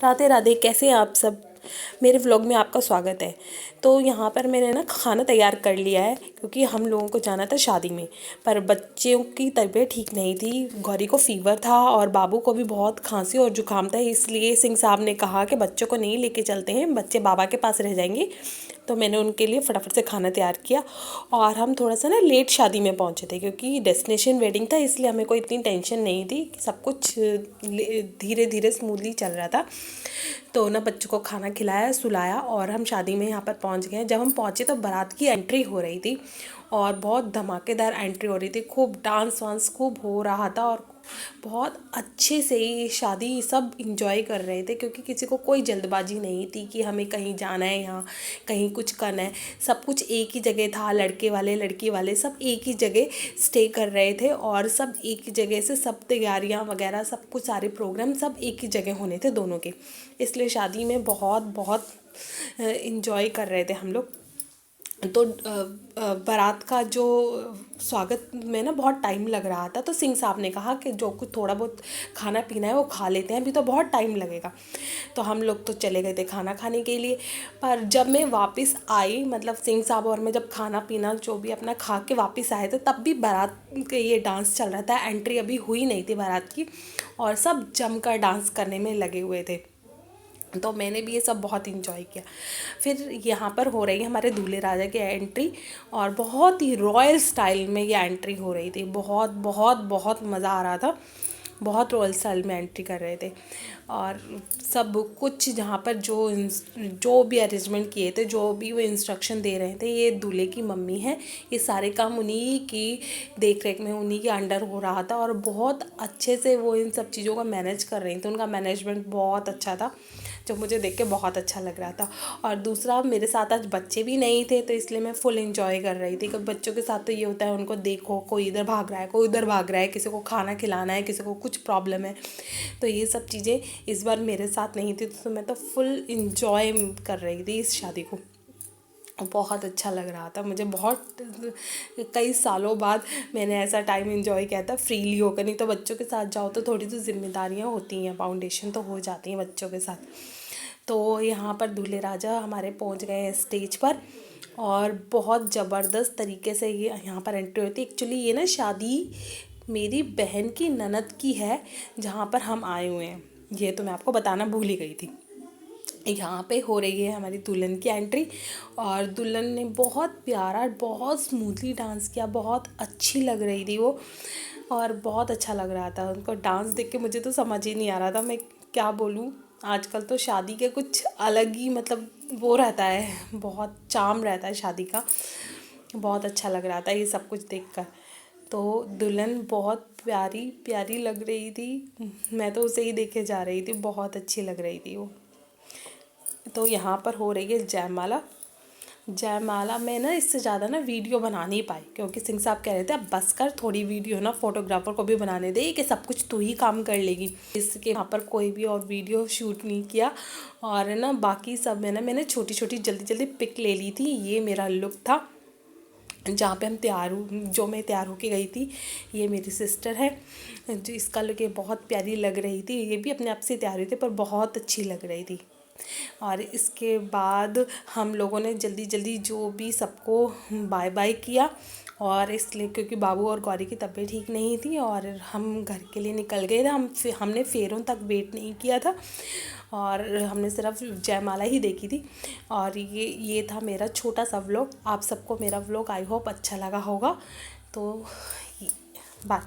राधे राधे, कैसे हैं आप सब। मेरे व्लॉग में आपका स्वागत है। तो यहाँ पर मैंने ना खाना तैयार कर लिया है क्योंकि हम लोगों को जाना था शादी में। पर बच्चों की तबीयत ठीक नहीं थी, गौरी को फीवर था और बाबू को भी बहुत खांसी और जुकाम था, इसलिए सिंह साहब ने कहा कि बच्चों को नहीं लेके चलते हैं, बच्चे बाबा के पास रह जाएंगे। तो मैंने उनके लिए फटाफट से खाना तैयार किया और हम थोड़ा सा ना लेट शादी में पहुँचे थे क्योंकि डेस्टिनेशन वेडिंग था, इसलिए हमें कोई इतनी टेंशन नहीं थी, सब कुछ धीरे धीरे स्मूथली चल रहा था। तो ना बच्चों को खाना खिलाया, सुलाया और हम शादी में यहाँ पर पहुँच गए। जब हम पहुँचे तो बारात की एंट्री हो रही थी और बहुत धमाकेदार एंट्री हो रही थी, खूब डांस वांस खूब हो रहा था और बहुत अच्छे से ये शादी सब इंजॉय कर रहे थे क्योंकि किसी को कोई जल्दबाजी नहीं थी कि हमें कहीं जाना है या कहीं कुछ करना है। सब कुछ एक ही जगह था, लड़के वाले लड़की वाले सब एक ही जगह स्टे कर रहे थे और सब एक ही जगह से सब तैयारियां वगैरह सब कुछ सारे प्रोग्राम सब एक ही जगह होने थे दोनों के, इसलिए शादी में बहुत बहुत इंजॉय कर रहे थे हम लोग। तो बारात का जो स्वागत में ना बहुत टाइम लग रहा था, तो सिंह साहब ने कहा कि जो कुछ थोड़ा बहुत खाना पीना है वो खा लेते हैं, अभी तो बहुत टाइम लगेगा। तो हम लोग तो चले गए थे खाना खाने के लिए। पर जब मैं वापस आई, मतलब सिंह साहब और मैं जब खाना पीना जो भी अपना खा के वापस आए थे, तब भी बारात के ये डांस चल रहा था। एंट्री अभी हुई नहीं थी बारात की और सब जमकर डांस करने में लगे हुए थे। तो मैंने भी ये सब बहुत इंजॉय किया। फिर यहाँ पर हो रही है हमारे दूल्हे राजा की एंट्री और बहुत ही रॉयल स्टाइल में ये एंट्री हो रही थी। बहुत बहुत बहुत मज़ा आ रहा था, बहुत रॉयल स्टाइल में एंट्री कर रहे थे और सब कुछ जहाँ पर जो भी अरेंजमेंट किए थे, जो भी वो इंस्ट्रक्शन दे रहे थे, ये दूल्हे की मम्मी है, ये सारे काम उन्हीं की देख रेख में उन्हीं के अंडर हो रहा था और बहुत अच्छे से वो इन सब चीज़ों को मैनेज कर रही थी। उनका मैनेजमेंट बहुत अच्छा था जो मुझे देख के बहुत अच्छा लग रहा था। और दूसरा, मेरे साथ आज बच्चे भी नहीं थे तो इसलिए मैं फुल एंजॉय कर रही थी। क्योंकि बच्चों के साथ तो ये होता है, उनको देखो कोई इधर भाग रहा है, कोई उधर भाग रहा है, किसी को खाना खिलाना है, किसी को कुछ प्रॉब्लम है। तो ये सब चीज़ें इस बार मेरे साथ नहीं थी, तो मैं तो फुल इंजॉय कर रही थी इस शादी को। बहुत अच्छा लग रहा था मुझे, बहुत कई सालों बाद मैंने ऐसा टाइम एंजॉय किया था फ्रीली होकर। नहीं तो बच्चों के साथ जाओ तो थोड़ी तो जिम्मेदारियाँ होती हैं, फाउंडेशन तो हो जाती हैं बच्चों के साथ। तो यहाँ पर दूल्हे राजा हमारे पहुँच गए हैं स्टेज पर और बहुत ज़बरदस्त तरीके से ये यहाँ पर एंट्री होती है। एक्चुअली ये ना शादी मेरी बहन की ननद की है जहाँ पर हम आए हुए हैं, ये तो मैं आपको बताना भूल ही गई थी। यहाँ पे हो रही है हमारी दुल्हन की एंट्री और दुल्हन ने बहुत प्यारा बहुत स्मूथली डांस किया, बहुत अच्छी लग रही थी वो और बहुत अच्छा लग रहा था उनको डांस देख के। मुझे तो समझ ही नहीं आ रहा था मैं क्या बोलूँ। आजकल तो शादी के कुछ अलग ही मतलब वो रहता है, बहुत चार्म रहता है शादी का। बहुत अच्छा लग रहा था ये सब कुछ देखकर। तो दुल्हन बहुत प्यारी प्यारी लग रही थी, मैं तो उसे ही देखे जा रही थी, बहुत अच्छी लग रही थी वो। तो यहाँ पर हो रही है जयमाला। जयमाला में ना इससे ज़्यादा ना वीडियो बना नहीं पाई क्योंकि सिंह साहब कह रहे थे अब बस कर, थोड़ी वीडियो ना फोटोग्राफर को भी बनाने दे कि सब कुछ तू ही काम कर लेगी, इसके यहाँ पर कोई भी और वीडियो शूट नहीं किया। और ना बाकी सब में ना मैंने छोटी छोटी जल्दी जल्दी पिक ले ली थी। ये मेरा लुक था जहाँ पे हम जो मैं तैयार होके गई थी। ये मेरी सिस्टर है जो इसका लुक ये बहुत प्यारी लग रही थी, ये भी अपने आप से तैयार हुई थी पर बहुत अच्छी लग रही थी। और इसके बाद हम लोगों ने जल्दी जल्दी जो भी सबको बाय बाय किया और इसलिए क्योंकि बाबू और गौरी की तबीयत ठीक नहीं थी और हम घर के लिए निकल गए थे। हमने फेरों तक वेट नहीं किया था और हमने सिर्फ जयमाला ही देखी थी। और ये था मेरा छोटा सा व्लॉग। आप सबको मेरा व्लॉग आई होप अच्छा लगा होगा। तो बाय।